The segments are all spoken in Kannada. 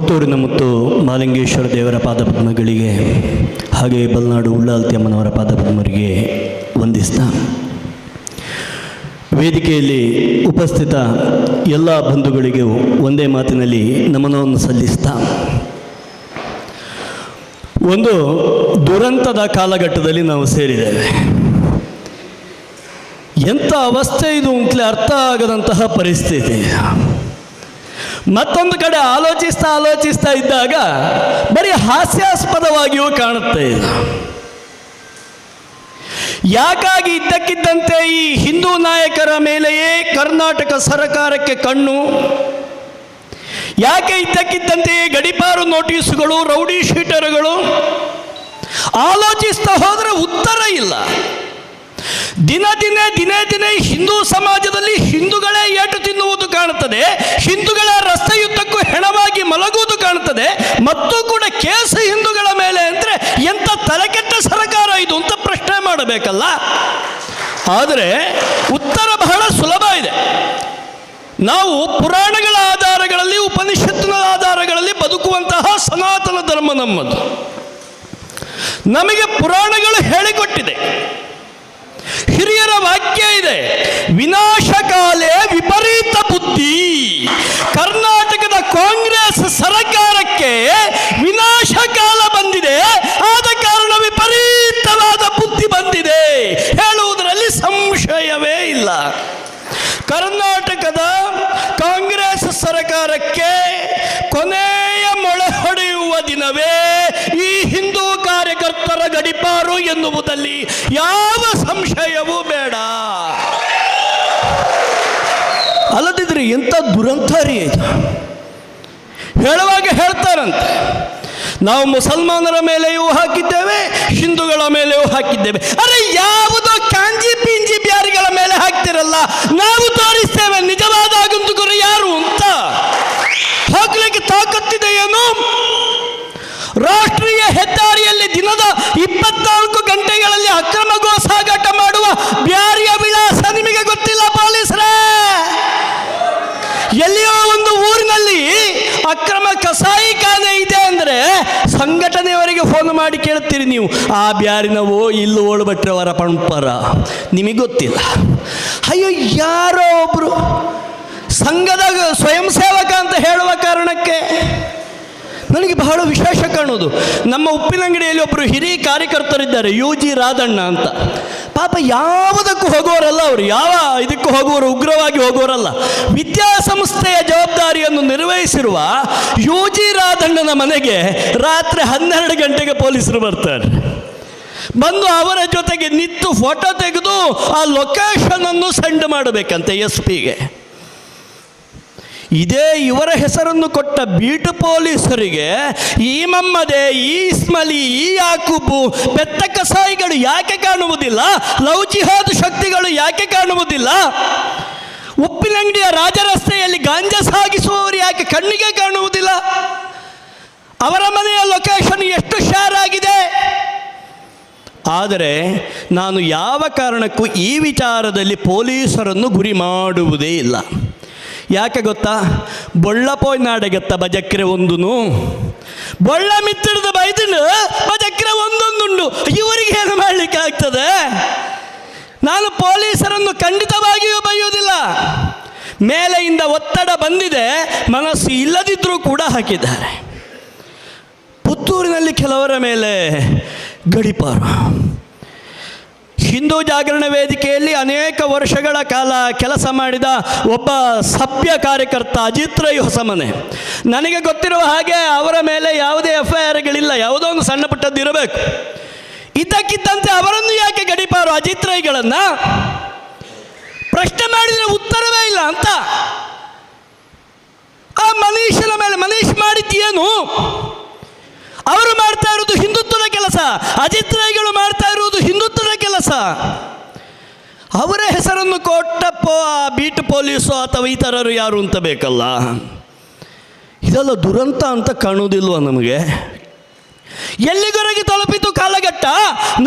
ಪುತ್ತೂರಿನ ಮತ್ತು ಮಹಾಲಿಂಗೇಶ್ವರ ದೇವರ ಪಾದಪದ್ಮಗಳಿಗೆ ಹಾಗೆ ಬಲ್ನಾಡು ಉಳ್ಳಾಲ್ತಿ ಅಮ್ಮನವರ ಪಾದಪದ್ಮರಿಗೆ ವಂದಿಸ್ತಾ ವೇದಿಕೆಯಲ್ಲಿ ಉಪಸ್ಥಿತ ಎಲ್ಲ ಬಂಧುಗಳಿಗೂ ಒಂದೇ ಮಾತಿನಲ್ಲಿ ನಮನವನ್ನು ಸಲ್ಲಿಸ್ತಾ, ಒಂದು ದುರಂತದ ಕಾಲಘಟ್ಟದಲ್ಲಿ ನಾವು ಸೇರಿದ್ದೇವೆ. ಎಂಥ ಅವಸ್ಥೆ ಇದು ಅಂತಲೇ ಅರ್ಥ ಆಗದಂತಹ ಪರಿಸ್ಥಿತಿ. ಮತ್ತೊಂದು ಕಡೆ ಆಲೋಚಿಸ್ತಾ ಇದ್ದಾಗ ಬರೀ ಹಾಸ್ಯಾಸ್ಪದವಾಗಿಯೂ ಕಾಣುತ್ತೆ ಇದು. ಯಾಕಾಗಿ ಇದ್ದಕ್ಕಿದ್ದಂತೆ ಈ ಹಿಂದೂ ನಾಯಕರ ಮೇಲೆಯೇ ಕರ್ನಾಟಕ ಸರ್ಕಾರಕ್ಕೆ ಕಣ್ಣು? ಯಾಕೆ ಇದ್ದಕ್ಕಿದ್ದಂತೆಯೇ ಗಡಿಪಾರು ನೋಟಿಸುಗಳು, ರೌಡಿ ಶೀಟರುಗಳು? ಆಲೋಚಿಸ್ತಾ ಹೋದರೆ ಉತ್ತರ ಇಲ್ಲ. ದಿನೇ ದಿನೇ ಹಿಂದೂ ಸಮಾಜದಲ್ಲಿ ಹಿಂದೂಗಳೇ ಏಟು ತಿನ್ನುವುದು ಕಾಣುತ್ತದೆ, ಹಿಂದೂಗಳ ರಸ್ತೆಯುದ್ದಕ್ಕೂ ಹೆಣವಾಗಿ ಮಲಗುವುದು ಕಾಣುತ್ತದೆ. ಮತ್ತು ಕೂಡ ಕೇಸು ಹಿಂದೂಗಳ ಮೇಲೆ ಅಂದರೆ ಎಂಥ ತಲೆಕೆಟ್ಟ ಸರ್ಕಾರ ಇದು ಅಂತ ಪ್ರಶ್ನೆ ಮಾಡಬೇಕಲ್ಲ. ಆದರೆ ಉತ್ತರ ಬಹಳ ಸುಲಭ ಇದೆ. ನಾವು ಪುರಾಣಗಳ ಆಧಾರಗಳಲ್ಲಿ, ಉಪನಿಷತ್ತಿನ ಆಧಾರಗಳಲ್ಲಿ ಬದುಕುವಂತಹ ಸನಾತನ ಧರ್ಮ ನಮ್ಮದು. ನಮಗೆ ಪುರಾಣಗಳು ಹೇಳಿಕೊಟ್ಟಿದೆ, ಹಿರಿಯರ ವಾಕ್ಯ ಇದೆ, ವಿನಾಶಕಾಲೇ ವಿಪರೀತ ಬುದ್ಧಿ. ಕರ್ನಾಟಕದ ಕಾಂಗ್ರೆಸ್ ಸರ್ಕಾರಕ್ಕೆ ವಿನಾಶಕಾಲ ಬಂದಿದೆ, ಆದ ಕಾರಣ ವಿಪರೀತವಾದ ಬುದ್ಧಿ ಬಂದಿದೆ ಹೇಳುವುದರಲ್ಲಿ ಸಂಶಯವೇ ಇಲ್ಲ. ಕರ್ನಾಟಕದ ಕಾಂಗ್ರೆಸ್ ಸರ್ಕಾರಕ್ಕೆ ಕೊನೆಯ ಮೊಳೆ ಹೊಡೆಯುವ ದಿನವೇ ಈ ಹಿಂದೂ ಕಾರ್ಯಕರ್ತರ ಗಡಿಪಾರು ಎನ್ನುವುದಲ್ಲಿ ಯಾವ ಸಂಶಯವೂ ಬೇಡ. ಅಲ್ಲದಿದ್ರೆ ಎಂಥ ದುರಂತಾರಿ ಇದು. ಹೇಳುವಾಗ ಹೇಳ್ತಾರಂತೆ, ನಾವು ಮುಸಲ್ಮಾನರ ಮೇಲೆಯೂ ಹಾಕಿದ್ದೇವೆ, ಹಿಂದೂಗಳ ಮೇಲೆಯೂ ಹಾಕಿದ್ದೇವೆ. ಅರೆ, ಯಾವುದೋ ಕಾಂಜಿ ಪಿಂಜಿ ಬ್ಯಾರಿಗಳ ಮೇಲೆ ಹಾಕ್ತಿರಲ್ಲ, ನಾವು ತೋರಿಸ್ತೇವೆ ನಿಜವಾದ ಆಗಂತುಕರು ಯಾರು ಅಂತ. ಹಾಕ್ಲಿಕ್ಕೆ ತಾಕತ್ತಿದೆ ಏನು? ರಾಷ್ಟ್ರೀಯ ಹೆದ್ದಾರಿಯಲ್ಲಿ ದಿನದ 24 ಗಂಟೆಗಳಲ್ಲಿ ಅಕ್ರಮ ಗೋ ಸಾಗಾಟ ಮಾಡುವ ಬ್ಯಾರಿಯ ವಿಳಾಸ ನಿಮಗೆ ಗೊತ್ತಿಲ್ಲ ಪೊಲೀಸರೇ? ಎಲ್ಲಿಯೋ ಒಂದು ಊರಿನಲ್ಲಿ ಅಕ್ರಮ ಕಸಾಯಿಖಾನೆ ಇದೆ ಅಂದರೆ ಸಂಘಟನೆಯವರಿಗೆ ಫೋನ್ ಮಾಡಿ ಕೇಳ್ತೀರಿ ನೀವು, ಆ ಬ್ಯಾರಿನವೋ ಇಲ್ಲಿ ಓಳ್ಬಟ್ರವರ ಪಂಪರ ನಿಮಗೆ ಗೊತ್ತಿಲ್ಲ. ಅಯ್ಯೋ, ಯಾರೋ ಒಬ್ರು ಸಂಘದ ಸ್ವಯಂ ಸೇವಕ ಅಂತ ಹೇಳುವ ಕಾರಣಕ್ಕೆ ನನಗೆ ಬಹಳ ವಿಶೇಷ ಕಾಣೋದು. ನಮ್ಮ ಉಪ್ಪಿನಂಗಡಿಯಲ್ಲಿ ಒಬ್ಬರು ಹಿರಿಯ ಕಾರ್ಯಕರ್ತರಿದ್ದಾರೆ, UG ರಾಧಣ್ಣ ಅಂತ. ಪಾಪ ಯಾವುದಕ್ಕೂ ಹೋಗೋರಲ್ಲ ಅವರು, ಯಾವ ಇದಕ್ಕೂ ಹೋಗುವವರು ಉಗ್ರವಾಗಿ ಹೋಗೋರಲ್ಲ. ವಿದ್ಯಾಸಂಸ್ಥೆಯ ಜವಾಬ್ದಾರಿಯನ್ನು ನಿರ್ವಹಿಸಿರುವ UG ರಾಧಣ್ಣನ ಮನೆಗೆ ರಾತ್ರಿ 12 ಗಂಟೆಗೆ ಪೊಲೀಸರು ಬರ್ತಾರೆ. ಬಂದು ಅವರ ಜೊತೆಗೆ ನಿಂತು ಫೋಟೋ ತೆಗೆದು ಆ ಲೊಕೇಶನ್ ಅನ್ನು ಸೆಂಡ್ ಮಾಡಬೇಕಂತೆ SP ಗೆ. ಇದೇ ಇವರ ಹೆಸರನ್ನು ಕೊಟ್ಟ ಬೀಟು ಪೊಲೀಸರಿಗೆ ಈ ಮಮ್ಮದೆ, ಈ ಇಸ್ಮಲಿ, ಈ ಯಾಕೂಬು, ಬೆತ್ತ ಕಸಾಯಿಗಳು ಯಾಕೆ ಕಾಣುವುದಿಲ್ಲ? ಲವ್ ಜಿಹಾದ್ ಶಕ್ತಿಗಳು ಯಾಕೆ ಕಾಣುವುದಿಲ್ಲ? ಉಪ್ಪಿನಂಗಡಿಯ ರಾಜರಸ್ತೆಯಲ್ಲಿ ಗಾಂಜಾ ಸಾಗಿಸುವವರು ಯಾಕೆ ಕಣ್ಣಿಗೆ ಕಾಣುವುದಿಲ್ಲ? ಅವರ ಮನೆಯ ಲೊಕೇಶನ್ ಎಷ್ಟು ಶೇರ್ ಆಗಿದೆ? ಆದರೆ ನಾನು ಯಾವ ಕಾರಣಕ್ಕೂ ಈ ವಿಚಾರದಲ್ಲಿ ಪೊಲೀಸರನ್ನು ಗುರಿ ಮಾಡುವುದೇ ಇಲ್ಲ. ಯಾಕೆ ಗೊತ್ತಾ? ಬೊಳ್ಳ ಪೋಯ್ ನಾಡೆಗತ್ತ ಬಜಕ್ರೆ ಒಂದುನು ಬೊಳ್ಳ ಮಿತ್ತಿಡ್ದ ಬೈದನು ಬಜಕ್ರೆ ಒಂದೊಂದುಂಡು. ಇವರಿಗೆ ಏನು ಮಾಡಲಿಕ್ಕೆ ಆಗ್ತದೆ? ನಾನು ಪೊಲೀಸರನ್ನು ಖಂಡಿತವಾಗಿಯೂ ಬೈಯುವುದಿಲ್ಲ. ಮೇಲೆಯಿಂದ ಒತ್ತಡ ಬಂದಿದೆ, ಮನಸ್ಸು ಇಲ್ಲದಿದ್ದರೂ ಕೂಡ ಹಾಕಿದ್ದಾರೆ. ಪುತ್ತೂರಿನಲ್ಲಿ ಕೆಲವರ ಮೇಲೆ ಗಡಿಪಾರು. ಹಿಂದೂ ಜಾಗರಣ ವೇದಿಕೆಯಲ್ಲಿ ಅನೇಕ ವರ್ಷಗಳ ಕಾಲ ಕೆಲಸ ಮಾಡಿದ ಒಬ್ಬ ಸಭ್ಯ ಕಾರ್ಯಕರ್ತ ಅಜಿತ್ ರೈ ಹೊಸಮನೆ. ನನಗೆ ಗೊತ್ತಿರುವ ಹಾಗೆ ಅವರ ಮೇಲೆ ಯಾವುದೇ FIRಗಳಿಲ್ಲ, ಯಾವುದೋ ಒಂದು ಸಣ್ಣ ಪುಟ್ಟದ್ದು ಇರಬೇಕು. ಇದ್ದಕ್ಕಿದ್ದಂತೆ ಅವರನ್ನು ಯಾಕೆ ಗಡಿಪಾರು ಅಜಿತ್ ರೈಗಳನ್ನು? ಪ್ರಶ್ನೆ ಮಾಡಿದರೆ ಉತ್ತರವೇ ಇಲ್ಲ ಅಂತ. ಆ ಮನೀಷನ ಮೇಲೆ ಮನೀಶ್ ಮಾಡಿದ್ದೇನು? ಅವರು ಮಾಡ್ತಾ ಇರೋದು ಹಿಂದುತ್ವದ ಕೆಲಸ, ಅಜಿತ್ ರೈಗಳು ಮಾಡ್ತಾ ಇರುವುದು ಹಿಂದುತ್ವದ ಕೆಲಸ. ಅವರ ಹೆಸರನ್ನು ಕೊಟ್ಟಪ್ಪ ಆ ಬೀಟ್ ಪೊಲೀಸು ಅಥವಾ ಇತರರು ಯಾರು ಅಂತ ಬೇಕಲ್ಲ. ಇದೆಲ್ಲ ದುರಂತ ಅಂತ ಕಾಣುವುದಿಲ್ವ ನಮಗೆ? ಎಲ್ಲಿವರೆಗೆ ತಲುಪಿತು ಕಾಲಘಟ್ಟ?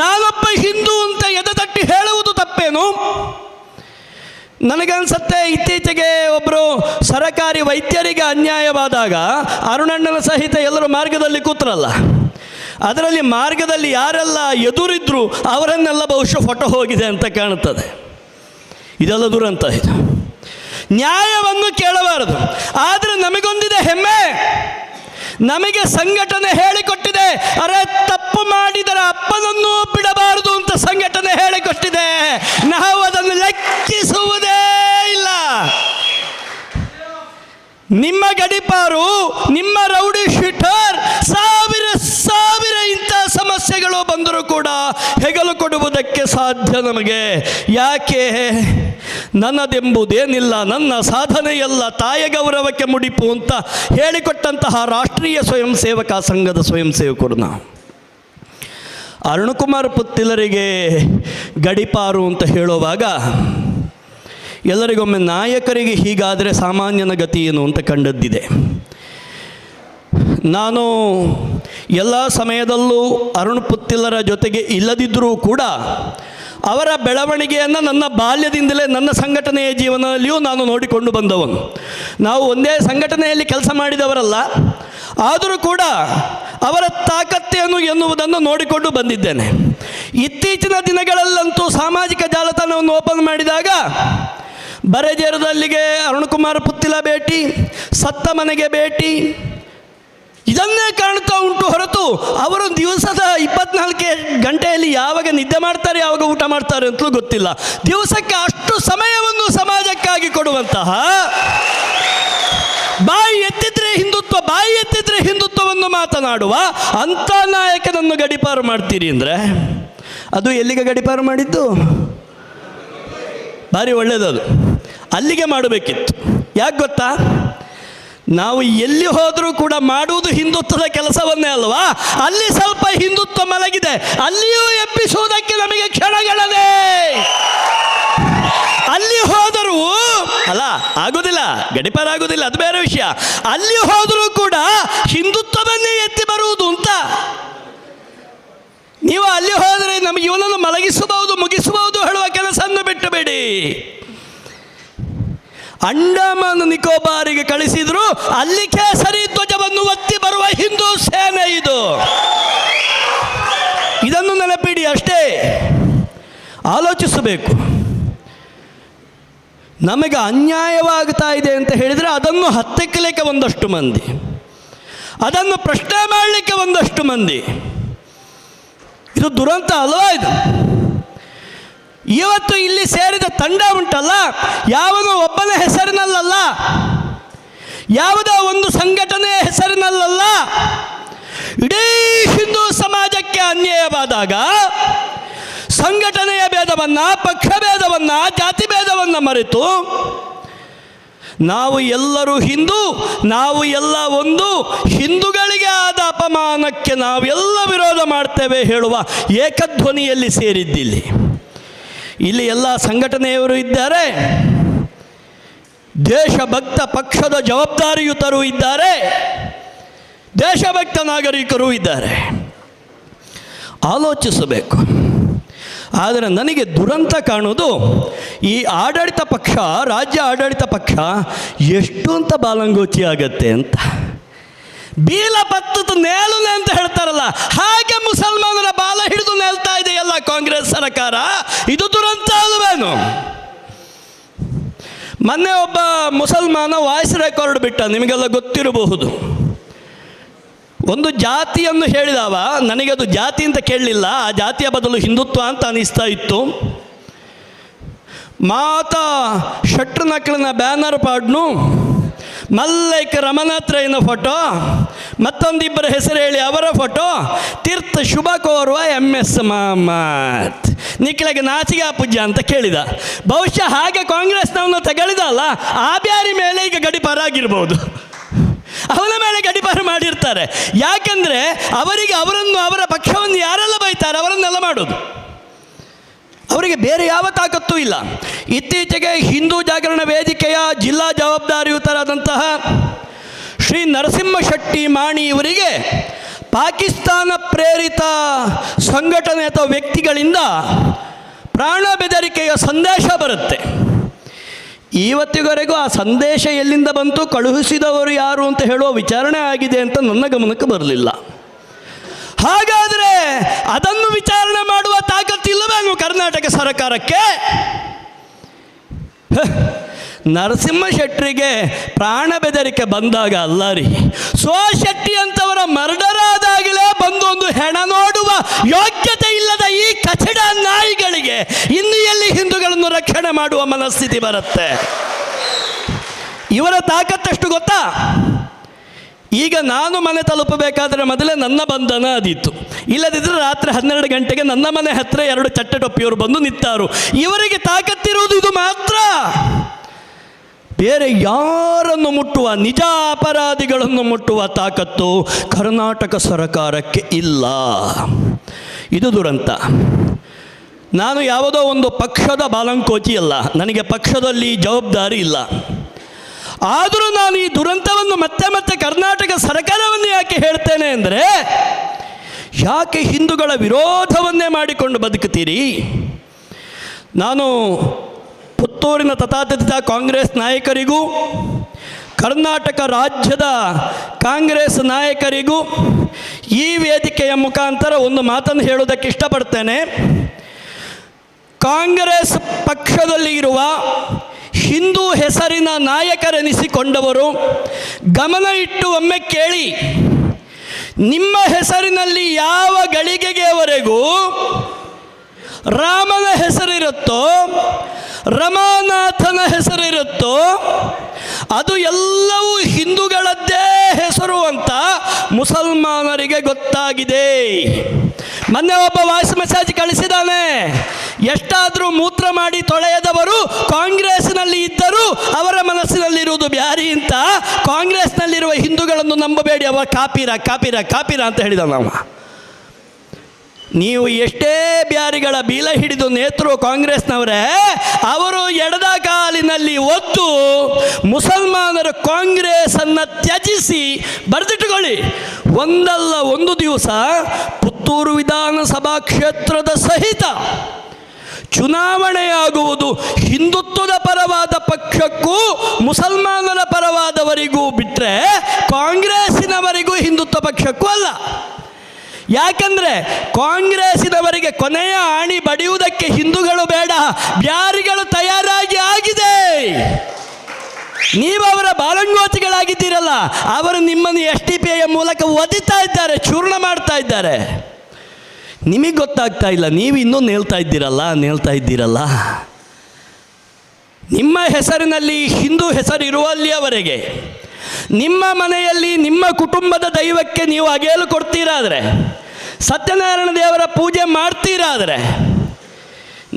ನಾನೊಬ್ಬ ಹಿಂದೂ ಅಂತ ಎದೆ ತಟ್ಟಿ ಹೇಳುವುದು ತಪ್ಪೇನು? ನನಗನ್ಸತ್ತೆ ಇತ್ತೀಚೆಗೆ ಒಬ್ಬರು ಸರಕಾರಿ ವೈದ್ಯರಿಗೆ ಅನ್ಯಾಯವಾದಾಗ ಅರುಣಣ್ಣನ ಸಹಿತ ಎಲ್ಲರೂ ಮಾರ್ಗದಲ್ಲಿ ಕೂತ್ರಲ್ಲ, ಅದರಲ್ಲಿ ಮಾರ್ಗದಲ್ಲಿ ಯಾರೆಲ್ಲ ಎದುರಿದ್ರು ಅವರನ್ನೆಲ್ಲ ಬಹುಶಃ ಫೋಟೋ ಹೋಗಿದೆ ಅಂತ ಕಾಣುತ್ತದೆ. ಇದೆಲ್ಲ ದುರಂತ. ಇದು ನ್ಯಾಯವನ್ನು ಕೇಳಬಾರದು. ಆದರೆ ನಮಗೊಂದಿದೆ ಹೆಮ್ಮೆ, ನಮಗೆ ಸಂಘಟನೆ ಹೇಳಿಕೊಟ್ಟಿದೆ, ಅರೆ ತಪ್ಪು ಮಾಡಿದರೆ ಅಪ್ಪನನ್ನು ಬಿಡಬಾರದು ಅಂತ ಸಂಘಟನೆ ಹೇಳಿಕೊಟ್ಟಿದೆ. ನಾವು ಅದನ್ನು ಲೆಕ್ಕಿಸುವುದೇ ಇಲ್ಲ. ನಿಮ್ಮ ಗಡಿಪಾರು, ನಿಮ್ಮ ರೌಡಿ ಶೀಟರ್, ಸಾವಿರ ಇಂಥ ಸಮಸ್ಯೆಗಳು ಬಂದರೂ ಕೂಡ ಹೆಗಲು ಕೊಡುವುದಕ್ಕೆ ಸಾಧ್ಯ ನಮಗೆ. ಯಾಕೆ? ನನ್ನದೆಂಬುದೇನಿಲ್ಲ, ನನ್ನ ಸಾಧನೆಯಲ್ಲ, ತಾಯ ಗೌರವಕ್ಕೆ ಮುಡಿಪು ಅಂತ ಹೇಳಿಕೊಟ್ಟಂತಹ ರಾಷ್ಟ್ರೀಯ ಸ್ವಯಂ ಸೇವಕ ಸಂಘದ ಸ್ವಯಂ ಸೇವಕರು ನಾವು. ಅರುಣಕುಮಾರ್ ಪುತ್ತಿಲರಿಗೆ ಗಡಿಪಾರು ಅಂತ ಹೇಳುವಾಗ ಎಲ್ಲರಿಗೊಮ್ಮೆ ನಾಯಕರಿಗೆ ಹೀಗಾದರೆ ಸಾಮಾನ್ಯನ ಗತಿ ಏನು ಅಂತ ಕಂಡದ್ದಿದೆ. ನಾನು ಎಲ್ಲ ಸಮಯದಲ್ಲೂ ಅರುಣ್ ಪುತ್ತಿಲರ ಜೊತೆಗೆ ಇಲ್ಲದಿದ್ದರೂ ಕೂಡ ಅವರ ಬೆಳವಣಿಗೆಯನ್ನು ನನ್ನ ಬಾಲ್ಯದಿಂದಲೇ ನನ್ನ ಸಂಘಟನೆಯ ಜೀವನದಲ್ಲಿಯೂ ನಾನು ನೋಡಿಕೊಂಡು ಬಂದವನು. ನಾವು ಒಂದೇ ಸಂಘಟನೆಯಲ್ಲಿ ಕೆಲಸ ಮಾಡಿದವರಲ್ಲ, ಆದರೂ ಕೂಡ ಅವರ ತಾಕತ್ತೇನು ಎನ್ನುವುದನ್ನು ನೋಡಿಕೊಂಡು ಬಂದಿದ್ದೇನೆ. ಇತ್ತೀಚಿನ ದಿನಗಳಲ್ಲಂತೂ ಸಾಮಾಜಿಕ ಜಾಲತಾಣವನ್ನು ಓಪನ್ ಮಾಡಿದಾಗ ಬರೆಜೇರದಲ್ಲಿಗೆ ಅರುಣಕುಮಾರ್ ಪುತ್ತಿಲ ಭೇಟಿ, ಸತ್ತ ಮನೆಗೆ ಭೇಟಿ, ಇದನ್ನೇ ಕಾಣ್ತಾ ಉಂಟು ಹೊರತು ಅವರು ದಿವಸದ 24 ಗಂಟೆಯಲ್ಲಿ ಯಾವಾಗ ನಿದ್ದೆ ಮಾಡ್ತಾರೆ, ಯಾವಾಗ ಊಟ ಮಾಡ್ತಾರೆ ಅಂತಲೂ ಗೊತ್ತಿಲ್ಲ. ದಿವಸಕ್ಕೆ ಅಷ್ಟು ಸಮಯವನ್ನು ಸಮಾಜಕ್ಕಾಗಿ ಕೊಡುವಂತಹ, ಬಾಯಿ ಎತ್ತಿದ್ರೆ ಹಿಂದುತ್ವವನ್ನು ಮಾತನಾಡುವ ಅಂಥ ನಾಯಕನನ್ನು ಗಡಿಪಾರು ಮಾಡ್ತೀರಿ ಅಂದರೆ ಅದು ಎಲ್ಲಿಗೆ ಗಡಿಪಾರು ಮಾಡಿದ್ದು? ಭಾರಿ ಒಳ್ಳೆಯದದು. ಅಲ್ಲಿಗೆ ಮಾಡಬೇಕಿತ್ತು. ಯಾಕೆ ಗೊತ್ತಾ? ನಾವು ಎಲ್ಲಿ ಹೋದರೂ ಕೂಡ ಮಾಡುವುದು ಹಿಂದುತ್ವದ ಕೆಲಸವನ್ನೇ ಅಲ್ವಾ? ಅಲ್ಲಿ ಸ್ವಲ್ಪ ಹಿಂದುತ್ವ ಮಲಗಿದೆ, ಅಲ್ಲಿಯೂ ಎಬ್ಬಿಸುವುದಕ್ಕೆ ನಮಗೆ ಕ್ಷಣಗಳೇ. ಅಲ್ಲಿ ಹೋದರೂ ಅಲ್ಲ, ಆಗುವುದಿಲ್ಲ, ಗಡಿಪಾರ ಆಗುವುದಿಲ್ಲ, ಅದು ಬೇರೆ ವಿಷಯ. ಅಲ್ಲಿ ಹೋದರೂ ಕೂಡ ಹಿಂದುತ್ವವನ್ನೇ ಎತ್ತಿ ಬರುವುದು ಅಂತ. ನೀವು ಅಲ್ಲಿ ಹೋದರೆ ನಮಗೆ ಇವನನ್ನು ಮಲಗಿಸಬಹುದು, ಮುಗಿಸಬಹುದು ಹೇಳುವ ಕೆಲಸವನ್ನು ಬಿಟ್ಟು ಬಿಡಿ. ಅಂಡಮಾನ್ ನಿಕೋಬಾರಿಗೆ ಕಳಿಸಿದ್ರು, ಅಲ್ಲಿ ಕೇಸರಿ ಧ್ವಜವನ್ನು ಒತ್ತಿ ಬರುವ ಹಿಂದೂ ಸೇನೆ ಇದು. ಇದನ್ನು ನೆನಪಿಡಿ ಅಷ್ಟೇ. ಆಲೋಚಿಸಬೇಕು. ನಮಗೆ ಅನ್ಯಾಯವಾಗ್ತಾ ಇದೆ ಅಂತ ಹೇಳಿದರೆ ಅದನ್ನು ಹತ್ತಿಕ್ಕಲಿಕ್ಕೆ ಒಂದಷ್ಟು ಮಂದಿ, ಅದನ್ನು ಪ್ರಶ್ನೆ ಮಾಡಲಿಕ್ಕೆ ಒಂದಷ್ಟು ಮಂದಿ. ಇದು ದುರಂತ ಅಲ್ವಾ? ಇದು ಇವತ್ತು ಇಲ್ಲಿ ಸೇರಿದ ತಂಡ ಉಂಟಲ್ಲ, ಯಾವನೋ ಒಬ್ಬನ ಹೆಸರಿನಲ್ಲ, ಯಾವುದೋ ಒಂದು ಸಂಘಟನೆಯ ಹೆಸರಿನಲ್ಲ, ಇಡೀ ಹಿಂದೂ ಸಮಾಜಕ್ಕೆ ಅನ್ಯಾಯವಾದಾಗ ಸಂಘಟನೆಯ ಭೇದವನ್ನು, ಪಕ್ಷ ಭೇದವನ್ನು, ಜಾತಿ ಭೇದವನ್ನು ಮರೆತು ನಾವು ಎಲ್ಲರೂ ಹಿಂದೂ, ನಾವು ಎಲ್ಲ ಒಂದು, ಹಿಂದೂಗಳಿಗೆ ಆದ ಅಪಮಾನಕ್ಕೆ ನಾವೆಲ್ಲ ವಿರೋಧ ಮಾಡ್ತೇವೆ ಹೇಳುವ ಏಕಧ್ವನಿಯಲ್ಲಿ ಸೇರಿದ್ದಿಲ್ಲಿ. ಇಲ್ಲಿ ಎಲ್ಲ ಸಂಘಟನೆಯವರು ಇದ್ದಾರೆ, ದೇಶಭಕ್ತ ಪಕ್ಷದ ಜವಾಬ್ದಾರಿಯುತರೂ ಇದ್ದಾರೆ, ದೇಶಭಕ್ತ ನಾಗರಿಕರೂ ಇದ್ದಾರೆ. ಆಲೋಚಿಸಬೇಕು. ಆದರೆ ನನಗೆ ದುರಂತ ಕಾಣೋದು ಈ ಆಡಳಿತ ಪಕ್ಷ, ರಾಜ್ಯ ಆಡಳಿತ ಪಕ್ಷ ಎಷ್ಟು ಅಂತ ಬಾಲಂಗೋಚಿ ಆಗತ್ತೆ ಅಂತ. ಬೀಲ ಬತ್ತದ ನೇಲುನೆ ಅಂತ ಹೇಳ್ತಾರಲ್ಲ, ಹಾಗೆ ಮುಸಲ್ಮಾನರ ಬಾಲ ಹಿಡಿದು ನೇಲ್ತಾ ಇದೆ ಎಲ್ಲ ಕಾಂಗ್ರೆಸ್ ಸರ್ಕಾರ. ಇದು ದುರಂತ ಅಲ್ವೇನು? ಮೊನ್ನೆ ಒಬ್ಬ ಮುಸಲ್ಮಾನ ವಾಯ್ಸ್ ರೆಕಾರ್ಡ್ ಬಿಟ್ಟ, ನಿಮಗೆಲ್ಲ ಗೊತ್ತಿರಬಹುದು. ಒಂದು ಜಾತಿಯನ್ನು ಹೇಳಿದವ, ನನಗದು ಜಾತಿ ಅಂತ ಕೇಳಲಿಲ್ಲ, ಆ ಜಾತಿಯ ಬದಲು ಹಿಂದುತ್ವ ಅಂತ ಅನಿಸ್ತಾ ಇತ್ತು. ಮಾತಾ ಶಟ್ರು ನಕ್ಕಳನ ಬ್ಯಾನರ್ ಪಾಡ್ನು, ಮಲ್ಲೈಕ ರಮನಾತ್ರಯ್ಯನ ಫೋಟೋ, ಮತ್ತೊಂದಿಬ್ಬರ ಹೆಸರು ಹೇಳಿ ಅವರ ಫೋಟೋ, ತೀರ್ಥ ಶುಭ ಕೋರುವ MS ಮಹಮ್ಮದ್, ನಿಕ್ಳಿಗೆ ನಾಚಿಗೆ ಪೂಜ ಅಂತ ಕೇಳಿದ. ಬಹುಶಃ ಹಾಗೆ ಕಾಂಗ್ರೆಸ್ನವನು ತಗಳಿದಲ್ಲ, ಆ ಬ್ಯಾರಿ ಮೇಲೆ ಈಗ ಗಡಿಪಾರ ಆಗಿರ್ಬೋದು, ಅವನ ಮೇಲೆ ಗಡಿಪಾರು ಮಾಡಿರ್ತಾರೆ. ಯಾಕೆಂದರೆ ಅವರಿಗೆ ಅವರನ್ನು, ಅವರ ಪಕ್ಷವನ್ನು ಯಾರೆಲ್ಲ ಬೈತಾರೆ ಅವರನ್ನೆಲ್ಲ ಮಾಡೋದು, ಅವರಿಗೆ ಬೇರೆ ಯಾವ ತಾಕತ್ತೂ ಇಲ್ಲ. ಇತ್ತೀಚೆಗೆ ಹಿಂದೂ ಜಾಗರಣ ವೇದಿಕೆಯ ಜಿಲ್ಲಾ ಜವಾಬ್ದಾರಿಯುತರಾದಂತಹ ಶ್ರೀ ನರಸಿಂಹ ಶೆಟ್ಟಿ ಮಾಣಿ ಇವರಿಗೆ ಪಾಕಿಸ್ತಾನ ಪ್ರೇರಿತ ಸಂಘಟನೆ ಅಥವಾ ವ್ಯಕ್ತಿಗಳಿಂದ ಪ್ರಾಣ ಬೆದರಿಕೆಯ ಸಂದೇಶ ಬರುತ್ತೆ. ಇವತ್ತಿವರೆಗೂ ಆ ಸಂದೇಶ ಎಲ್ಲಿಂದ ಬಂತು, ಕಳುಹಿಸಿದವರು ಯಾರು ಅಂತ ಹೇಳುವ ವಿಚಾರಣೆ ಆಗಿದೆ ಅಂತ ನನ್ನ ಗಮನಕ್ಕೆ ಬರಲಿಲ್ಲ. ಹಾಗಾದರೆ ಅದನ್ನು ವಿಚಾರಣೆ ಮಾಡುವ ತಾಕತ್ತಿಲ್ಲವೇನು ಕರ್ನಾಟಕ ಸರ್ಕಾರಕ್ಕೆ? ನರಸಿಂಹ ಶೆಟ್ಟರಿಗೆ ಪ್ರಾಣ ಬೆದರಿಕೆ ಬಂದಾಗ ಅಲ್ಲ ರೀ, ಶೆಟ್ಟಿ ಅಂತವರ ಮರ್ಡರ್ ಆದಾಗಲೇ ಬಂದು ಒಂದು ಹೆಣ ನೋಡುವ ಯೋಗ್ಯತೆ ಇಲ್ಲದ ಈ ಕಚಡ ನಾಯಿಗಳಿಗೆ ಇನ್ನು ಎಲ್ಲಿ ಹಿಂದೂಗಳನ್ನು ರಕ್ಷಣೆ ಮಾಡುವ ಮನಸ್ಥಿತಿ ಬರುತ್ತೆ? ಇವರ ತಾಕತ್ತಷ್ಟು ಗೊತ್ತಾ? ಈಗ ನಾನು ಮನೆ ತಲುಪಬೇಕಾದ್ರೆ ಮೊದಲೇ ನನ್ನ ಬಂಧನ ಆದೀತು. ಇಲ್ಲದಿದ್ದರೆ ರಾತ್ರಿ 12 ಗಂಟೆಗೆ ನನ್ನ ಮನೆ ಹತ್ತಿರ 2 ಚಟ್ಟೆ ಟೊಪ್ಪಿಯವರು ಬಂದು ನಿಂತಾರು. ಇವರಿಗೆ ತಾಕತ್ತಿರುವುದು ಇದು ಮಾತ್ರ. ಬೇರೆ ಯಾರನ್ನು ಮುಟ್ಟುವ, ನಿಜ ಅಪರಾಧಿಗಳನ್ನು ಮುಟ್ಟುವ ತಾಕತ್ತು ಕರ್ನಾಟಕ ಸರ್ಕಾರಕ್ಕೆ ಇಲ್ಲ. ಇದು ದುರಂತ. ನಾನು ಯಾವುದೋ ಒಂದು ಪಕ್ಷದ ಬಾಲಂಕೋಚಿ ಅಲ್ಲ, ನನಗೆ ಪಕ್ಷದಲ್ಲಿ ಜವಾಬ್ದಾರಿ ಇಲ್ಲ. ಆದರೂ ನಾನು ಈ ದುರಂತವನ್ನು ಮತ್ತೆ ಮತ್ತೆ ಕರ್ನಾಟಕ ಸರ್ಕಾರವನ್ನು ಯಾಕೆ ಹೇಳ್ತೇನೆ ಅಂದರೆ, ಯಾಕೆ ಹಿಂದೂಗಳ ವಿರೋಧವನ್ನೇ ಮಾಡಿಕೊಂಡು ಬದುಕುತ್ತೀರಿ? ನಾನು ಪುತ್ತೂರಿನ ತಥಾಕಥಿತ ಕಾಂಗ್ರೆಸ್ ನಾಯಕರಿಗೂ ಕರ್ನಾಟಕ ರಾಜ್ಯದ ಕಾಂಗ್ರೆಸ್ ನಾಯಕರಿಗೂ ಈ ವೇದಿಕೆಯ ಮುಖಾಂತರ ಒಂದು ಮಾತನ್ನು ಹೇಳೋದಕ್ಕೆ ಇಷ್ಟಪಡ್ತೇನೆ. ಕಾಂಗ್ರೆಸ್ ಪಕ್ಷದಲ್ಲಿ ಇರುವ ಹಿಂದೂ ಹೆಸರಿನ ನಾಯಕರೆನಿಸಿಕೊಂಡವರು ಗಮನ ಇಟ್ಟು ಒಮ್ಮೆ ಕೇಳಿ, ನಿಮ್ಮ ಹೆಸರಿನಲ್ಲಿ ಯಾವ ಗಳಿಗೆಯವರೆಗೂ ರಾಮನ ಹೆಸರಿರುತ್ತೋ, ರಮಾನಾಥನ ಹೆಸರಿರುತ್ತೋ, ಅದು ಎಲ್ಲವೂ ಹಿಂದೂಗಳದ್ದೇ ಹೆಸರು ಅಂತ ಮುಸಲ್ಮಾನರಿಗೆ ಗೊತ್ತಾಗಿದೆ. ಮೊನ್ನೆ ಒಬ್ಬ ವಾಯ್ಸ್ ಮೆಸೇಜ್ ಕಳಿಸಿದ್ದಾನೆ. ಎಷ್ಟಾದರೂ ಮೂತ್ರ ಮಾಡಿ ತೊಳೆಯದವರು ಕಾಂಗ್ರೆಸ್ನಲ್ಲಿ ಇದ್ದರೂ ಅವರ ಮನಸ್ಸಿನಲ್ಲಿರುವುದು ಬ್ಯಾರಿ ಅಂತ ಕಾಂಗ್ರೆಸ್ನಲ್ಲಿರುವ ಹಿಂದೂಗಳನ್ನು ನಂಬಬೇಡಿ, ಅವ ಕಾಪೀರ ಕಾಪೀರ ಕಾಪೀರ ಅಂತ ಹೇಳಿದ. ನಾವು ನೀವು ಎಷ್ಟೇ ಬ್ಯಾರಿಗಳ ಬೀಲ ಹಿಡಿದು ನೇತೃ ಕಾಂಗ್ರೆಸ್ನವರೇ, ಅವರು ಎಡದ ಕಾಲಿನಲ್ಲಿ ಒತ್ತು ಮುಸಲ್ಮಾನರು ಕಾಂಗ್ರೆಸ್ಸನ್ನು ತ್ಯಜಿಸಿ ಬರೆದಿಟ್ಟುಕೊಳ್ಳಿ. ಒಂದಲ್ಲ ಒಂದು ದಿವಸ ಪುತ್ತೂರು ವಿಧಾನಸಭಾ ಕ್ಷೇತ್ರದ ಸಹಿತ ಚುನಾವಣೆಯಾಗುವುದು ಹಿಂದುತ್ವದ ಪರವಾದ ಪಕ್ಷಕ್ಕೂ ಮುಸಲ್ಮಾನರ ಪರವಾದವರಿಗೂ ಬಿಟ್ಟರೆ ಕಾಂಗ್ರೆಸ್ಸಿನವರಿಗೂ ಹಿಂದುತ್ವ ಪಕ್ಷಕ್ಕೂ ಅಲ್ಲ. ಯಾಕಂದರೆ ಕಾಂಗ್ರೆಸ್ಸಿನವರಿಗೆ ಕೊನೆಯ ಆಣಿ ಬಡಿಯುವುದಕ್ಕೆ ಹಿಂದೂಗಳು ಬೇಡ, ಬ್ಯಾರಿಗಳು ತಯಾರಾಗಿ ಆಗಿದೆ. ನೀವು ಅವರ ಬಾಲಂಗೋಚಿಗಳಾಗಿದ್ದೀರಲ್ಲ, ಅವರು ನಿಮ್ಮನ್ನು SDPI ಮೂಲಕ ಒದಿತಾ ಇದ್ದಾರೆ, ಚೂರ್ಣ ಮಾಡ್ತಾ ಇದ್ದಾರೆ. ನಿಮಗೆ ಗೊತ್ತಾಗ್ತಾ ಇಲ್ಲ, ನೀವು ಇನ್ನೂ ನೇಳ್ತಾ ಇದ್ದೀರಲ್ಲ. ನಿಮ್ಮ ಹೆಸರಿನಲ್ಲಿ ಹಿಂದೂ ಹೆಸರು ಇರುವಲ್ಲಿಯವರೆಗೆ ನಿಮ್ಮ ಮನೆಯಲ್ಲಿ ನಿಮ್ಮ ಕುಟುಂಬದ ದೈವಕ್ಕೆ ನೀವು ಅಗೇಲು ಕೊಡ್ತೀರಾದರೆ, ಸತ್ಯನಾರಾಯಣ ದೇವರ ಪೂಜೆ ಮಾಡ್ತೀರಾದರೆ,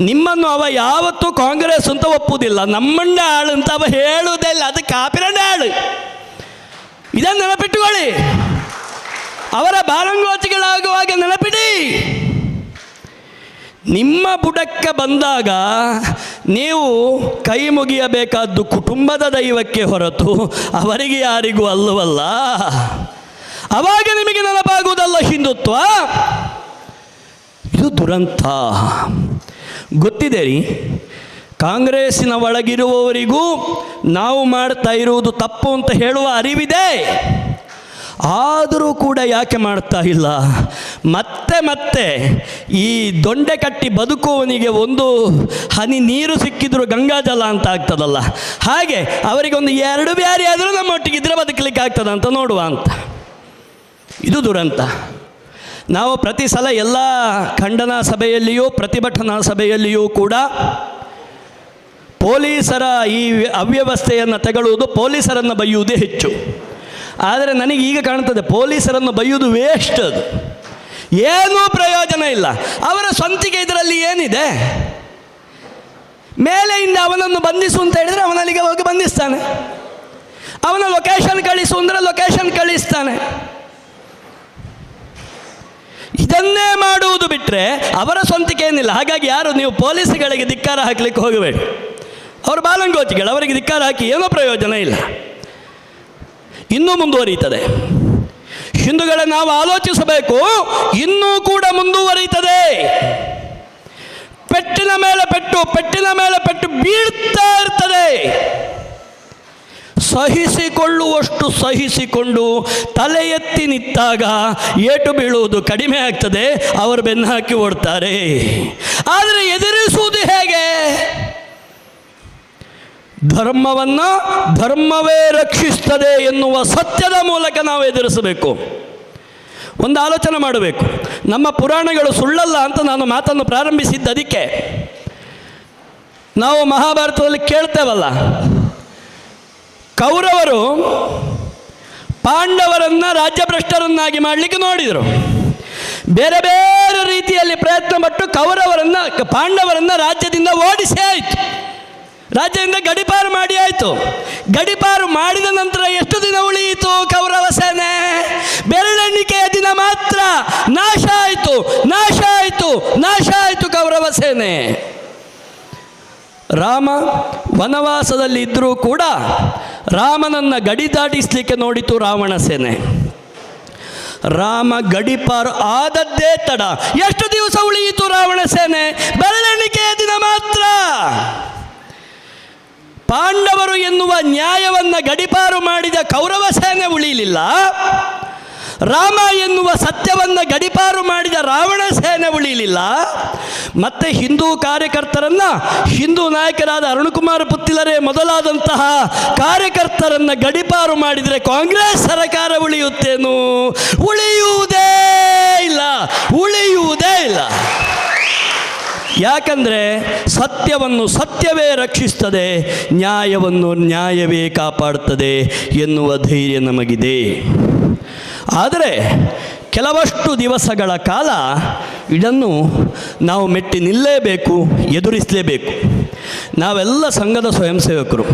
ನಿಮ್ಮನ್ನು ಅವ ಯಾವತ್ತೂ ಕಾಂಗ್ರೆಸ್ ಅಂತ ಒಪ್ಪುವುದಿಲ್ಲ. ನಮ್ಮಣ್ಣ ಆಳು ಅಂತ ಅವ ಹೇಳುವುದೇ ಇಲ್ಲ, ಅದು ಕಾಪಿರಣ್ಣ ಆಳು. ಇದನ್ನು ನೆನಪಿಟ್ಟುಕೊಳ್ಳಿ. ಅವರ ಬಾಲಂಗೋಚಿಗಳಾಗುವಾಗ ನೆನಪಿಡಿ. ನಿಮ್ಮ ಬುಡಕ್ಕೆ ಬಂದಾಗ ನೀವು ಕೈ ಮುಗಿಯಬೇಕಾದ್ದು ಕುಟುಂಬದ ದೈವಕ್ಕೆ ಹೊರತು ಅವರಿಗೆ ಯಾರಿಗೂ ಅಲ್ಲವಲ್ಲ. ಆವಾಗ ನಿಮಗೆ ನೆನಪಾಗುವುದಲ್ಲ ಹಿಂದುತ್ವ. ಇದು ದುರಂತ. ಗೊತ್ತಿದೆ ರೀ, ಕಾಂಗ್ರೆಸ್ಸಿನ ಒಳಗಿರುವವರಿಗೂ ನಾವು ಮಾಡ್ತಾ ಇರುವುದು ತಪ್ಪು ಅಂತ ಹೇಳುವ ಅರಿವಿದೆ. ಆದರೂ ಕೂಡ ಯಾಕೆ ಮಾಡ್ತಾ ಇಲ್ಲ? ಮತ್ತೆ ಮತ್ತೆ ಈ ದೊಂಡೆ ಕಟ್ಟಿ ಬದುಕುವವನಿಗೆ ಒಂದು ಹನಿ ನೀರು ಸಿಕ್ಕಿದ್ರು ಗಂಗಾಜಲ ಅಂತ ಆಗ್ತದಲ್ಲ, ಹಾಗೆ ಅವರಿಗೆ ಒಂದು 2 ಬ್ಯಾರಿ ಆದರೂ ನಮ್ಮೊಟ್ಟಿಗಿದ್ರೆ ಬದುಕಲಿಕ್ಕೆ ಆಗ್ತದ ಅಂತ ನೋಡುವ ಅಂತ. ಇದು ದುರಂತ. ನಾವು ಪ್ರತಿ ಸಲ ಎಲ್ಲ ಖಂಡನಾ ಸಭೆಯಲ್ಲಿಯೂ ಪ್ರತಿಭಟನಾ ಸಭೆಯಲ್ಲಿಯೂ ಕೂಡ ಪೊಲೀಸರ ಈ ಅವ್ಯವಸ್ಥೆಯನ್ನು ತೆಗೊಳ್ಳುವುದು, ಪೊಲೀಸರನ್ನು ಬೈಯುವುದೇ ಹೆಚ್ಚು. ಆದರೆ ನನಗೆ ಈಗ ಕಾಣ್ತದೆ, ಪೊಲೀಸರನ್ನು ಬೈಯುವುದು ವೇಸ್ಟ್, ಅದು ಏನೂ ಪ್ರಯೋಜನ ಇಲ್ಲ. ಅವರ ಸ್ವಂತಿಗೆ ಇದರಲ್ಲಿ ಏನಿದೆ? ಮೇಲೆಯಿಂದ ಅವನನ್ನು ಬಂಧಿಸು ಅಂತ ಹೇಳಿದರೆ ಅವನಲ್ಲಿಗೆ ಹೋಗಿ ಬಂಧಿಸ್ತಾನೆ, ಅವನ ಲೊಕೇಶನ್ ಕಳಿಸು ಅಂದರೆ ಲೊಕೇಶನ್ ಕಳಿಸ್ತಾನೆ. ಇದನ್ನೇ ಮಾಡುವುದು ಬಿಟ್ಟರೆ ಅವರ ಸ್ವಂತಿಕೆ ಏನಿಲ್ಲ. ಹಾಗಾಗಿ ಯಾರು ನೀವು ಪೊಲೀಸ್ಗಳಿಗೆ ಧಿಕ್ಕಾರ ಹಾಕಲಿಕ್ಕೆ ಹೋಗಬೇಡಿ. ಅವರು ಬಾಲಂಗೋಚಿಗಳು, ಅವರಿಗೆ ಧಿಕ್ಕಾರ ಹಾಕಿ ಏನೋ ಪ್ರಯೋಜನ ಇಲ್ಲ. ಇನ್ನೂ ಮುಂದುವರಿಯುತ್ತದೆ. ಹಿಂದೂಗಳ ನಾವು ಆಲೋಚಿಸಬೇಕು, ಇನ್ನೂ ಕೂಡ ಮುಂದುವರಿಯುತ್ತದೆ. ಪೆಟ್ಟ ಪೆಟ್ಟಿನ ಮೇಲೆ ಪೆಟ್ಟು, ಪೆಟ್ಟಿನ ಮೇಲೆ ಪೆಟ್ಟು ಬೀಳ್ತಾ ಇರ್ತದೆ. ಸಹಿಸಿಕೊಳ್ಳುವಷ್ಟು ಸಹಿಸಿಕೊಂಡು ತಲೆ ಎತ್ತಿ ನಿಂತಾಗ ಏಟು ಬೀಳುವುದು ಕಡಿಮೆ ಆಗ್ತದೆ, ಅವರು ಬೆನ್ನು ಹಾಕಿ ಓಡ್ತಾರೆ. ಆದರೆ ಎದುರಿಸುವುದು ಹೇಗೆ? ಧರ್ಮವನ್ನು ಧರ್ಮವೇ ರಕ್ಷಿಸ್ತದೆ ಎನ್ನುವ ಸತ್ಯದ ಮೂಲಕ ನಾವು ಎದುರಿಸಬೇಕು. ಒಂದು ಆಲೋಚನೆ ಮಾಡಬೇಕು. ನಮ್ಮ ಪುರಾಣಗಳು ಸುಳ್ಳಲ್ಲ ಅಂತ ನಾನು ಮಾತನ್ನು ಪ್ರಾರಂಭಿಸಿದ್ದು ಅದಕ್ಕೆ. ನಾವು ಮಹಾಭಾರತದಲ್ಲಿ ಕೇಳ್ತೇವಲ್ಲ, ಕೌರವರು ಪಾಂಡವರನ್ನು ರಾಜ್ಯಭ್ರಷ್ಟರನ್ನಾಗಿ ಮಾಡಲಿಕ್ಕೆ ನೋಡಿದರು. ಬೇರೆ ಬೇರೆ ರೀತಿಯಲ್ಲಿ ಪ್ರಯತ್ನ ಪಟ್ಟು ಪಾಂಡವರನ್ನು ರಾಜ್ಯದಿಂದ ಓಡಿಸಿ ಆಯಿತು, ರಾಜ್ಯದಿಂದ ಗಡಿಪಾರು ಮಾಡಿ ಆಯಿತು. ಗಡಿಪಾರು ಮಾಡಿದ ನಂತರ ಎಷ್ಟು ದಿನ ಉಳಿಯಿತು ಕೌರವ ಸೇನೆ? ಬೆರಳೆಣಿಕೆಯ ದಿನ ಮಾತ್ರ ನಾಶ ಆಯಿತು, ನಾಶ ಆಯಿತು, ನಾಶ ಆಯಿತು ಕೌರವ ಸೇನೆ. ರಾಮ ವನವಾಸದಲ್ಲಿ ಇದ್ದರೂ ಕೂಡ ರಾಮನನ್ನು ಗಡಿ ದಾಟಿಸಲಿಕ್ಕೆ ನೋಡಿತು ರಾವಣ ಸೇನೆ. ರಾಮ ಗಡಿಪಾರು ಆದದ್ದೇ ತಡ. ಎಷ್ಟು ದಿವಸ ಉಳಿಯಿತು ರಾವಣ ಸೇನೆ? ಬೆರಳೆಣಿಕೆಯ ದಿನ ಮಾತ್ರ. ಪಾಂಡವರು ಎನ್ನುವ ನ್ಯಾಯವನ್ನು ಗಡಿಪಾರು ಮಾಡಿದ ಕೌರವ ಸೇನೆ ಉಳಿಯಲಿಲ್ಲ. ರಾಮ ಎನ್ನುವ ಸತ್ಯವನ್ನು ಗಡಿಪಾರು ಮಾಡಿದ ರಾವಣ ಸೇನೆ ಉಳಿಯಲಿಲ್ಲ. ಮತ್ತೆ ಹಿಂದೂ ಕಾರ್ಯಕರ್ತರನ್ನು, ಹಿಂದೂ ನಾಯಕರಾದ ಅರುಣಕುಮಾರ ಪುತ್ತಿಲರೇ ಮೊದಲಾದಂತಹ ಕಾರ್ಯಕರ್ತರನ್ನು ಗಡಿಪಾರು ಮಾಡಿದರೆ ಕಾಂಗ್ರೆಸ್ ಸರ್ಕಾರ ಉಳಿಯುತ್ತೇನು? ಉಳಿಯುವುದೇ ಇಲ್ಲ, ಉಳಿಯುವುದೇ ಇಲ್ಲ. ಯಾಕಂದರೆ ಸತ್ಯವನ್ನು ಸತ್ಯವೇ ರಕ್ಷಿಸ್ತದೆ, ನ್ಯಾಯವನ್ನು ನ್ಯಾಯವೇ ಕಾಪಾಡುತ್ತದೆ ಎನ್ನುವ ಧೈರ್ಯ ನಮಗಿದೆ. ಆದರೆ ಕೆಲವಷ್ಟು ದಿವಸಗಳ ಕಾಲ ಇದನ್ನು ನಾವು ಮೆಟ್ಟಿ ನಿಲ್ಲೇಬೇಕು, ಎದುರಿಸಲೇಬೇಕು. ನಾವೆಲ್ಲ ಸಂಘದ ಸ್ವಯಂ ಸೇವಕರು,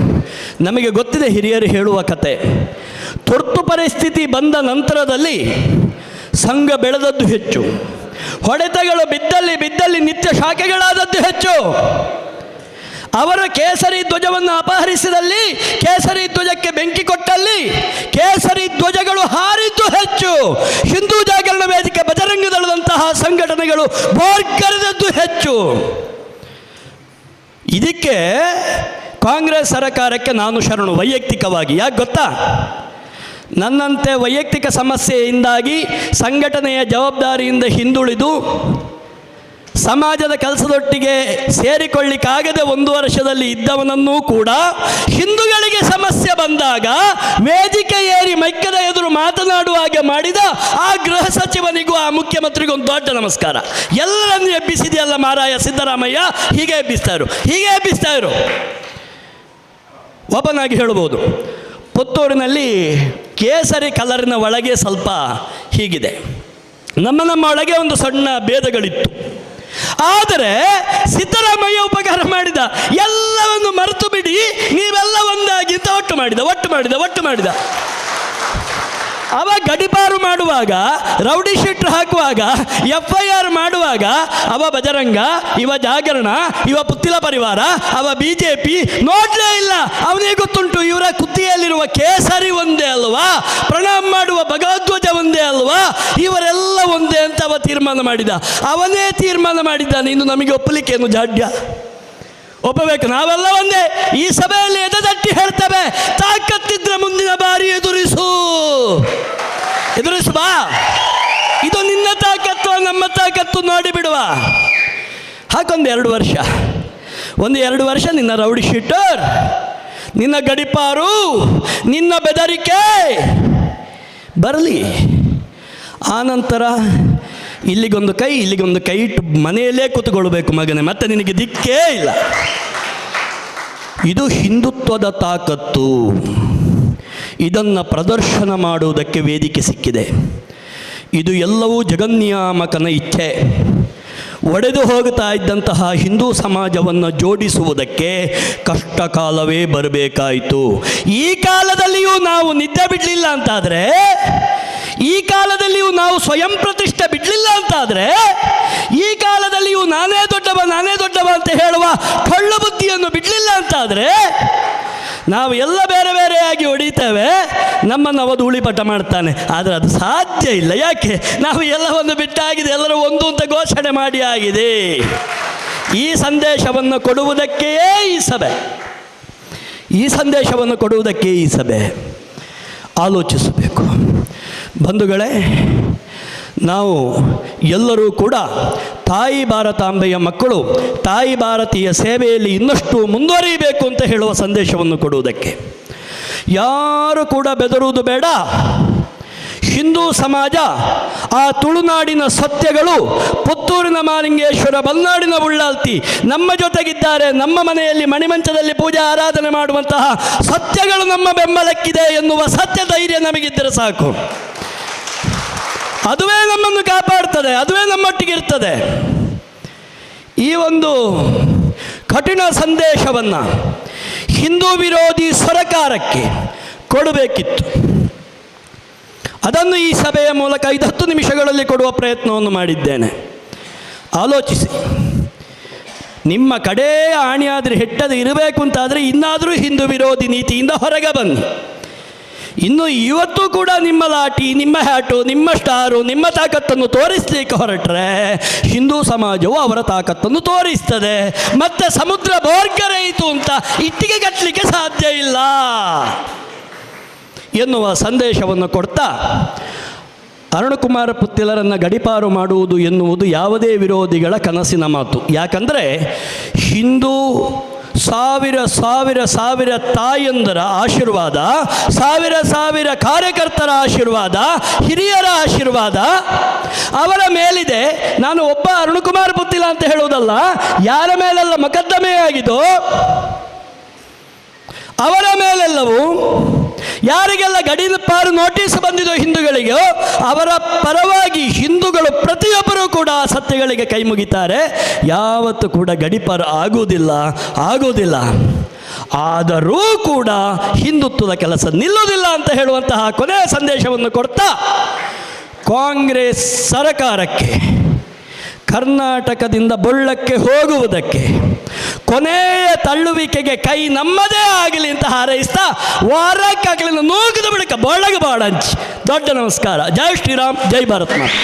ನಮಗೆ ಗೊತ್ತಿದೆ ಹಿರಿಯರು ಹೇಳುವ ಕತೆ. ತುರ್ತು ಪರಿಸ್ಥಿತಿ ಬಂದ ನಂತರದಲ್ಲಿ ಸಂಘ ಬೆಳೆದದ್ದು ಹೆಚ್ಚು, ಹೊಡೆತಗಳು ಬಿದ್ದಲ್ಲಿ ನಿತ್ಯ ಶಾಖೆಗಳಾದದ್ದು ಹೆಚ್ಚು. ಅವರ ಕೇಸರಿ ಧ್ವಜವನ್ನು ಅಪಹರಿಸಿದಲ್ಲಿ, ಕೇಸರಿ ಧ್ವಜಕ್ಕೆ ಬೆಂಕಿ ಕೊಟ್ಟಲ್ಲಿ ಕೇಸರಿ ಧ್ವಜಗಳು ಹಾರಿದ್ದು ಹೆಚ್ಚು. ಹಿಂದೂ ಜಾಗರಣ ವೇದಿಕೆ, ಬಜರಂಗ ದಳದಂತಹ ಸಂಘಟನೆಗಳು ಬೋರ್ಗರೆದದ್ದು ಹೆಚ್ಚು. ಇದಕ್ಕೆ ಕಾಂಗ್ರೆಸ್ ಸರ್ಕಾರಕ್ಕೆ ನಾನು ಶರಣು ವೈಯಕ್ತಿಕವಾಗಿ. ಯಾಕೆ ಗೊತ್ತಾ? ನನ್ನಂತೆ ವೈಯಕ್ತಿಕ ಸಮಸ್ಯೆಯಿಂದಾಗಿ ಸಂಘಟನೆಯ ಜವಾಬ್ದಾರಿಯಿಂದ ಹಿಂದುಳಿದು ಸಮಾಜದ ಕೆಲಸದೊಟ್ಟಿಗೆ ಸೇರಿಕೊಳ್ಳಿಕ್ಕಾಗದೆ 1 ವರ್ಷದಲ್ಲಿ ಇದ್ದವನನ್ನೂ ಕೂಡ ಹಿಂದೂಗಳಿಗೆ ಸಮಸ್ಯೆ ಬಂದಾಗ ವೇದಿಕೆ ಏರಿ ಮೈಕದ ಎದುರು ಮಾತನಾಡುವ ಹಾಗೆ ಮಾಡಿದ ಆ ಗೃಹ ಸಚಿವನಿಗೂ ಆ ಮುಖ್ಯಮಂತ್ರಿಗೂ ಒಂದು ದೊಡ್ಡ ನಮಸ್ಕಾರ. ಎಲ್ಲರನ್ನು ಎಬ್ಬಿಸಿದೆಯಲ್ಲ ಮಾರಾಯ ಸಿದ್ದರಾಮಯ್ಯ, ಹೀಗೆ ಎಬ್ಬಿಸ್ತಾ ಇರು. ಒಬ್ಬನಾಗಿ ಹೇಳ್ಬೋದು, ಪುತ್ತೂರಿನಲ್ಲಿ ಕೇಸರಿ ಕಲರಿನ ಒಳಗೆ ಸ್ವಲ್ಪ ಹೀಗಿದೆ, ನಮ್ಮ ಒಳಗೆ ಒಂದು ಸಣ್ಣ ಭೇದಗಳಿತ್ತು. ಆದರೆ ಸಿದ್ದರಾಮಯ್ಯ ಉಪಕಾರ ಮಾಡಿದ, ಎಲ್ಲವನ್ನು ಮರೆತು ಬಿಡಿ, ನೀವೆಲ್ಲ ಒಂದಾಗಿ ಅಂತ ಒಟ್ಟು ಮಾಡಿದ. ಅವ ಗಡಿಪಾರು ಮಾಡುವಾಗ, ರೌಡಿ ಶೀಟರ್ ಹಾಕುವಾಗ, FIR ಮಾಡುವಾಗ ಅವ ಬಜರಂಗ, ಇವ ಜಾಗರಣ, ಇವ ಪುತ್ತಿಲ ಪರಿವಾರ, ಅವ BJP ನೋಡ್ಲೇ ಇಲ್ಲ. ಅವನಿಗೆ ಗೊತ್ತುಂಟು ಇವರ ಕುತ್ತಿಗೆಯಲ್ಲಿರುವ ಕೇಸರಿ ಒಂದೇ ಅಲ್ವಾ, ಪ್ರಣಾಮ ಮಾಡುವ ಭಗವಧ್ವಜ ಒಂದೇ ಅಲ್ವಾ, ಇವರೆಲ್ಲ ಒಂದೇ ಅಂತ ಅವ ತೀರ್ಮಾನ ಮಾಡಿದ. ಅವನೇ ತೀರ್ಮಾನ ಮಾಡಿದ್ದಾನೆ. ಇನ್ನು ನಮಗೆ ಒಪ್ಪಲಿಕ್ಕೇನು ಜಾಡ್ಯ? ಒಪ್ಪಬೇಕು, ನಾವೆಲ್ಲ ಒಂದೇ. ಈ ಸಭೆಯಲ್ಲಿ ಎದೆದಟ್ಟಿ ಹೇಳ್ತೇವೆ, ತಾಕತ್ತಿದ್ರೆ ಮುಂದಿನ ಬಾರಿ ಎದುರಿಸು ಬಾ. ಇದು ನಿನ್ನ ತಾಕತ್ತು, ನಮ್ಮ ತಾಕತ್ತು ನೋಡಿ ಬಿಡುವ. ಹಾಕೊಂದು 2 ವರ್ಷ, ಒಂದು 2 ವರ್ಷ ನಿನ್ನ ರೌಡಿ ಶೀಟರ್, ನಿನ್ನ ಗಡಿಪಾರು, ನಿನ್ನ ಬೆದರಿಕೆ ಬರಲಿ. ಆನಂತರ ಇಲ್ಲಿಗೊಂದು ಕೈ ಇಟ್ಟು ಮನೆಯಲ್ಲೇ ಕೂತ್ಕೊಳ್ಬೇಕು ಮಗನೇ, ಮತ್ತೆ ನಿನಗೆ ದಿಕ್ಕೇ ಇಲ್ಲ. ಇದು ಹಿಂದುತ್ವದ ತಾಕತ್ತು. ಇದನ್ನು ಪ್ರದರ್ಶನ ಮಾಡುವುದಕ್ಕೆ ವೇದಿಕೆ ಸಿಕ್ಕಿದೆ. ಇದು ಎಲ್ಲವೂ ಜಗನ್ನಿಯಾಮಕನ ಇಚ್ಛೆ. ಒಡೆದು ಹೋಗುತ್ತಾ ಇದ್ದಂತಹ ಹಿಂದೂ ಸಮಾಜವನ್ನು ಜೋಡಿಸುವುದಕ್ಕೆ ಕಷ್ಟ ಕಾಲವೇ ಬರಬೇಕಾಯಿತು. ಈ ಕಾಲದಲ್ಲಿಯೂ ನಾವು ನಿದ್ದೆ ಬಿಡಲಿಲ್ಲ ಅಂತಾದರೆ, ಈ ಕಾಲದಲ್ಲಿಯೂ ನಾವು ಸ್ವಯಂ ಪ್ರತಿಷ್ಠೆ ಬಿಡಲಿಲ್ಲ ಅಂತಾದರೆ, ಈ ಕಾಲದಲ್ಲಿಯೂ ನಾನೇ ದೊಡ್ಡವ ಅಂತ ಹೇಳುವ ಕಳ್ಳು ಬುದ್ಧಿಯನ್ನು ಬಿಡಲಿಲ್ಲ ಅಂತಾದರೆ, ನಾವು ಎಲ್ಲ ಬೇರೆ ಬೇರೆಯಾಗಿ ಹೊಡಿತೇವೆ, ನಮ್ಮನ್ನು ಅವ ಧೂಳಿಪಟ ಮಾಡ್ತಾನೆ. ಆದರೆ ಅದು ಸಾಧ್ಯ ಇಲ್ಲ. ಯಾಕೆ? ನಾವು ಎಲ್ಲವನ್ನು ಬಿಟ್ಟಾಗಿದೆ, ಎಲ್ಲರೂ ಒಂದು ಅಂತ ಘೋಷಣೆ ಮಾಡಿ ಆಗಿದೆ. ಈ ಸಂದೇಶವನ್ನು ಕೊಡುವುದಕ್ಕೆಯೇ ಈ ಸಭೆ, ಈ ಸಂದೇಶವನ್ನು ಕೊಡುವುದಕ್ಕೆ ಈ ಸಭೆ. ಆಲೋಚಿಸಬೇಕು ಬಂಧುಗಳೇ. ನಾವು ಎಲ್ಲರೂ ಕೂಡ ತಾಯಿ ಭಾರತಾಂಬೆಯ ಮಕ್ಕಳು, ತಾಯಿ ಭಾರತೀಯ ಸೇವೆಯಲ್ಲಿ ಇನ್ನಷ್ಟು ಮುಂದುವರಿಯಬೇಕು ಅಂತ ಹೇಳುವ ಸಂದೇಶವನ್ನು ಕೊಡುವುದಕ್ಕೆ. ಯಾರು ಕೂಡ ಬೆದರುವುದು ಬೇಡ. ಹಿಂದೂ ಸಮಾಜ ಆ ತುಳುನಾಡಿನ ಸತ್ಯಗಳು, ಪುತ್ತೂರಿನ ಮಾಲಿಂಗೇಶ್ವರ, ಬಲ್ನಾಡಿನ ಉಳ್ಳಾಲ್ತಿ ನಮ್ಮ ಜೊತೆಗಿದ್ದಾರೆ, ನಮ್ಮ ಮನೆಯಲ್ಲಿ ಮಣಿಮಂಚದಲ್ಲಿ ಪೂಜೆ ಆರಾಧನೆ ಮಾಡುವಂತಹ ಸತ್ಯಗಳು ನಮ್ಮ ಬೆಂಬಲಕ್ಕಿದೆ ಎನ್ನುವ ಸತ್ಯ ಧೈರ್ಯ ನಮಗಿದ್ದರೆ ಸಾಕು. ಅದುವೇ ನಮ್ಮನ್ನು ಕಾಪಾಡ್ತದೆ, ಅದುವೇ ನಮ್ಮೊಟ್ಟಿಗಿರ್ತದೆ. ಈ ಒಂದು ಕಠಿಣ ಸಂದೇಶವನ್ನು ಹಿಂದೂ ವಿರೋಧಿ ಸರಕಾರಕ್ಕೆ ಕೊಡಬೇಕಿತ್ತು. ಅದನ್ನು ಈ ಸಭೆಯ ಮೂಲಕ 5-10 ನಿಮಿಷಗಳಲ್ಲಿ ಕೊಡುವ ಪ್ರಯತ್ನವನ್ನು ಮಾಡಿದ್ದೇನೆ. ಆಲೋಚಿಸಿ. ನಿಮ್ಮ ಕಡೇ ಆಣಿಯಾದರೆ ಹೆಟ್ಟದೆ ಇರಬೇಕು ಅಂತಾದರೆ ಇನ್ನಾದರೂ ಹಿಂದೂ ವಿರೋಧಿ ನೀತಿಯಿಂದ ಹೊರಗೆ ಬನ್ನಿ. ಇನ್ನು ಇವತ್ತು ಕೂಡ ನಿಮ್ಮ ಲಾಠಿ, ನಿಮ್ಮ ಹ್ಯಾಟು, ನಿಮ್ಮ ಸ್ಟಾರು, ನಿಮ್ಮ ತಾಕತ್ತನ್ನು ತೋರಿಸಲಿಕ್ಕೆ ಹೊರಟ್ರೆ ಹಿಂದೂ ಸಮಾಜವು ಅವರ ತಾಕತ್ತನ್ನು ತೋರಿಸ್ತದೆ. ಮತ್ತೆ ಸಮುದ್ರ ಬೋರ್ಗರೆಯಿತು ಅಂತ ಇಟ್ಟಿಗೆ ಕಟ್ಟಲಿಕ್ಕೆ ಸಾಧ್ಯ ಇಲ್ಲ ಎನ್ನುವ ಸಂದೇಶವನ್ನು ಕೊಡ್ತಾ, ಅರುಣಕುಮಾರ ಪುತ್ತಿಲರನ್ನು ಗಡೀಪಾರು ಮಾಡುವುದು ಎನ್ನುವುದು ಯಾವುದೇ ವಿರೋಧಿಗಳ ಕನಸಿನ ಮಾತು. ಯಾಕಂದರೆ ಹಿಂದೂ ಸಾವಿರ ತಾಯಂದರ ಆಶೀರ್ವಾದ, ಸಾವಿರ ಕಾರ್ಯಕರ್ತರ ಆಶೀರ್ವಾದ, ಹಿರಿಯರ ಆಶೀರ್ವಾದ ಅವರ ಮೇಲಿದೆ. ನಾನು ಒಬ್ಬ ಅರುಣಕುಮಾರ ಪುತ್ತಿಲ ಅಂತ ಹೇಳುವುದಲ್ಲ, ಯಾರ ಮೇಲೆಲ್ಲ ಮೊಕದ್ದಮೆ ಆಗಿದೋ ಅವರ ಮೇಲೆಲ್ಲವೂ, ಯಾರಿಗೆಲ್ಲ ಗಡೀಪಾರು ನೋಟಿಸ್ ಬಂದಿದೋ ಹಿಂದೂಗಳಿಗೆ, ಅವರ ಪರವಾಗಿ ಹಿಂದೂಗಳು ಪ್ರತಿಯೊಬ್ಬರೂ ಕೂಡ ಸತ್ಯಗಳಿಗೆ ಕೈ ಮುಗಿತಾರೆ. ಯಾವತ್ತೂ ಕೂಡ ಗಡೀಪಾರು ಆಗುವುದಿಲ್ಲ. ಆದರೂ ಕೂಡ ಹಿಂದುತ್ವದ ಕೆಲಸ ನಿಲ್ಲುವುದಿಲ್ಲ ಅಂತ ಹೇಳುವಂತಹ ಕೊನೆಯ ಸಂದೇಶವನ್ನು ಕೊಡ್ತಾ, ಕಾಂಗ್ರೆಸ್ ಸರಕಾರಕ್ಕೆ ಕರ್ನಾಟಕದಿಂದ ಬೊಳ್ಳಕ್ಕೆ ಹೋಗುವುದಕ್ಕೆ ಕೊನೆಯ ತಳ್ಳುವಿಕೆಗೆ ಕೈ ನಮ್ಮದೇ ಆಗಲಿ ಅಂತ ಹಾರೈಸ್ತಾ, ವಾರಕ್ಕಾಗಲಿ ನೂಕಿದ ಬಿಡಕ ಬೊಳಗೆ ಬಾಡಂಚಿ. ದೊಡ್ಡ ನಮಸ್ಕಾರ. ಜೈ ಶ್ರೀರಾಮ್, ಜೈ ಭಾರತ್ ಮಾತೆ.